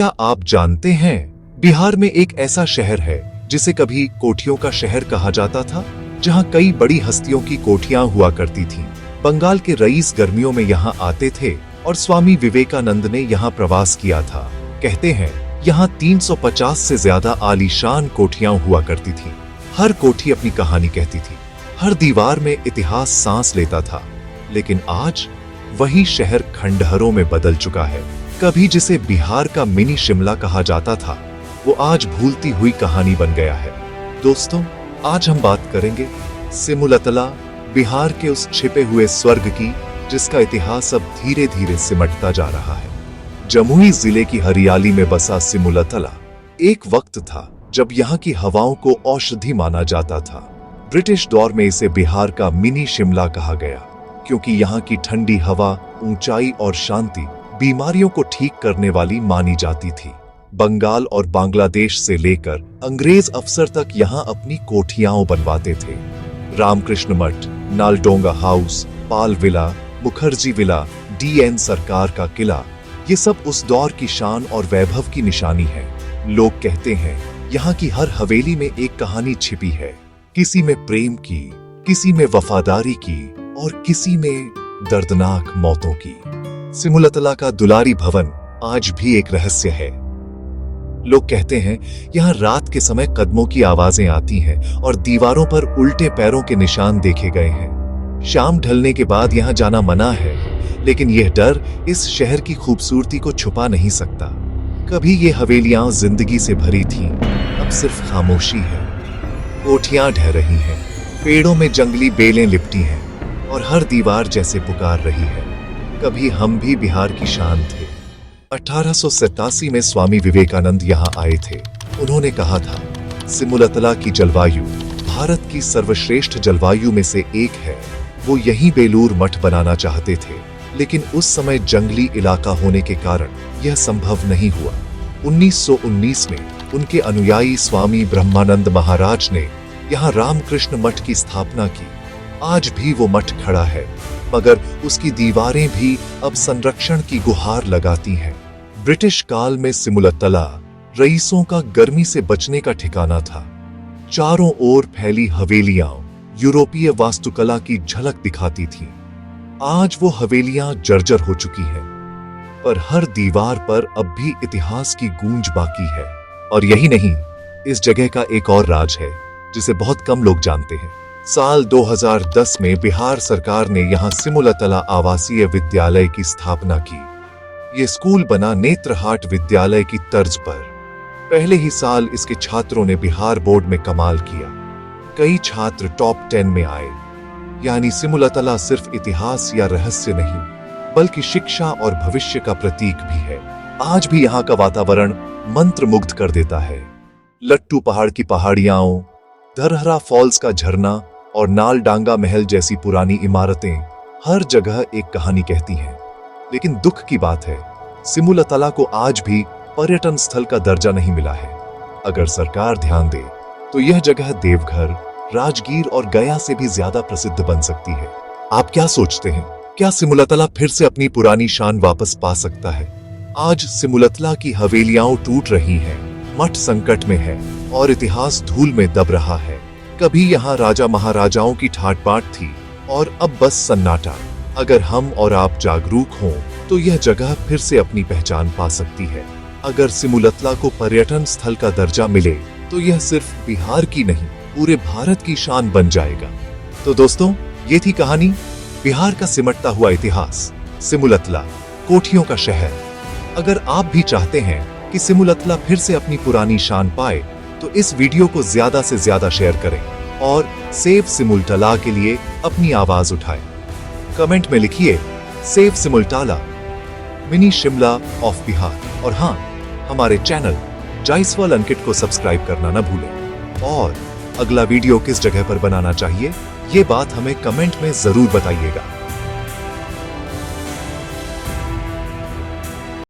क्या आप जानते हैं बिहार में एक ऐसा शहर है जिसे कभी कोठियों का शहर कहा जाता था, जहां कई बड़ी हस्तियों की कोठियां हुआ करती थीं। बंगाल के रईस गर्मियों में यहां आते थे और स्वामी विवेकानंद ने यहां प्रवास किया था। कहते हैं यहां 350 से ज्यादा आलीशान कोठियां हुआ करती थीं। हर कोठी अपनी कहानी कहती थी, हर दीवार में इतिहास सांस लेता था। लेकिन आज वही शहर खंडहरों में बदल चुका है। कभी जिसे बिहार का मिनी शिमला कहा जाता था, वो आज भूलती हुई कहानी बन गया है। दोस्तों, आज हम बात करेंगे सिमुलतला, बिहार के उस छिपे हुए स्वर्ग की जिसका इतिहास अब धीरे धीरे सिमटता जा रहा है। जमुई जिले की हरियाली में बसा सिमुलतला एक वक्त था जब यहाँ की हवाओं को औषधि माना जाता था। ब्रिटिश दौर में इसे बिहार का मिनी शिमला कहा गया, क्योंकि यहाँ की ठंडी हवा, ऊंचाई और शांति बीमारियों को ठीक करने वाली मानी जाती थी। बंगाल और बांग्लादेश से लेकर अंग्रेज अफसर तक यहाँ अपनी कोठियां बनवाते थे। रामकृष्ण मठ, नालडोंगा हाउस, पाल विला, मुखर्जी विला, DN सरकार का किला, ये सब उस दौर की शान और वैभव की निशानी है। लोग कहते हैं यहाँ की हर हवेली में एक कहानी छिपी है, किसी में प्रेम की, किसी में वफादारी की और किसी में दर्दनाक मौतों की। सिमुलतला का दुलारी भवन आज भी एक रहस्य है। लोग कहते हैं यहाँ रात के समय कदमों की आवाजें आती हैं और दीवारों पर उल्टे पैरों के निशान देखे गए हैं। शाम ढलने के बाद यहाँ जाना मना है, लेकिन यह डर इस शहर की खूबसूरती को छुपा नहीं सकता। कभी ये हवेलियां जिंदगी से भरी थीं, अब सिर्फ खामोशी है। कोठियां ढह रही हैं, पेड़ों में जंगली बेलें लिपटी हैं और हर दीवार जैसे पुकार रही है, कभी हम भी बिहार की शान थे। 1887 में स्वामी विवेकानंद यहाँ आए थे। उन्होंने कहा था, सिमुलतला की जलवायु भारत की सर्वश्रेष्ठ जलवायु में से एक है। वो यहीं बेलूर मठ बनाना चाहते थे, लेकिन उस समय जंगली इलाका होने के कारण यह संभव नहीं हुआ। 1919 में उनके अनुयायी स्वामी ब्रह्मानंद महाराज ने यहाँ रामकृष्ण मठ की स्थापना की। आज भी वो मठ खड़ा है, मगर उसकी दीवारें भी अब संरक्षण की गुहार लगाती हैं। ब्रिटिश काल में सिमुलतला रईसों का गर्मी से बचने का ठिकाना था। चारों ओर फैली हवेलियां यूरोपीय वास्तुकला की झलक दिखाती थीं। आज वो हवेलियां जर्जर हो चुकी हैं, पर हर दीवार पर अब भी इतिहास की गूंज बाकी है। और यही नहीं, इस जगह का एक और राज है जिसे बहुत कम लोग जानते हैं। साल 2010 में बिहार सरकार ने यहाँ सिमुलतला आवासीय विद्यालय की स्थापना की। ये स्कूल बना नेत्रहाट विद्यालय की तर्ज पर। पहले ही साल इसके छात्रों ने बिहार बोर्ड में कमाल किया। कई छात्र टॉप 10 में आए। यानी सिमुलतला सिर्फ इतिहास या रहस्य नहीं, बल्कि शिक्षा और भविष्य का प्रतीक भी है। आज भी यहाँ का वातावरण मंत्रमुग्ध कर देता है। लट्टू पहाड़ की पहाड़ियां, धरहरा फॉल्स का झरना और नालडांगा महल जैसी पुरानी इमारतें हर जगह एक कहानी कहती हैं। लेकिन दुख की बात है, सिमुलतला को आज भी पर्यटन स्थल का दर्जा नहीं मिला है। अगर सरकार ध्यान दे तो यह जगह देवघर, राजगीर और गया से भी ज्यादा प्रसिद्ध बन सकती है। आप क्या सोचते हैं? क्या सिमुलतला फिर से अपनी पुरानी शान वापस पा सकता है? आज सिमुलतला की हवेलियां टूट रही हैं, मठ संकट में है और इतिहास धूल में दब रहा है। कभी यहाँ राजा महाराजाओं की ठाट बाट थी और अब बस सन्नाटा। अगर हम और आप जागरूक हों तो यह जगह फिर से अपनी पहचान पा सकती है। अगर सिमुलतला को पर्यटन स्थल का दर्जा मिले तो यह सिर्फ बिहार की नहीं, पूरे भारत की शान बन जाएगा। तो दोस्तों, ये थी कहानी, बिहार का सिमटता हुआ इतिहास, सिमुलतला, कोठियों का शहर। अगर आप भी चाहते हैं कि सिमुलतला फिर से अपनी पुरानी शान पाए तो इस वीडियो को ज्यादा से ज्यादा शेयर करें और सेव सिमुलतला के लिए अपनी आवाज उठाएं। कमेंट में लिखिए save Simultala, mini Shimla of Bihar. और हाँ, हमारे चैनल जायसवाल अंकित को सब्सक्राइब करना न भूलें। और अगला वीडियो किस जगह पर बनाना चाहिए, ये बात हमें कमेंट में जरूर बताइएगा।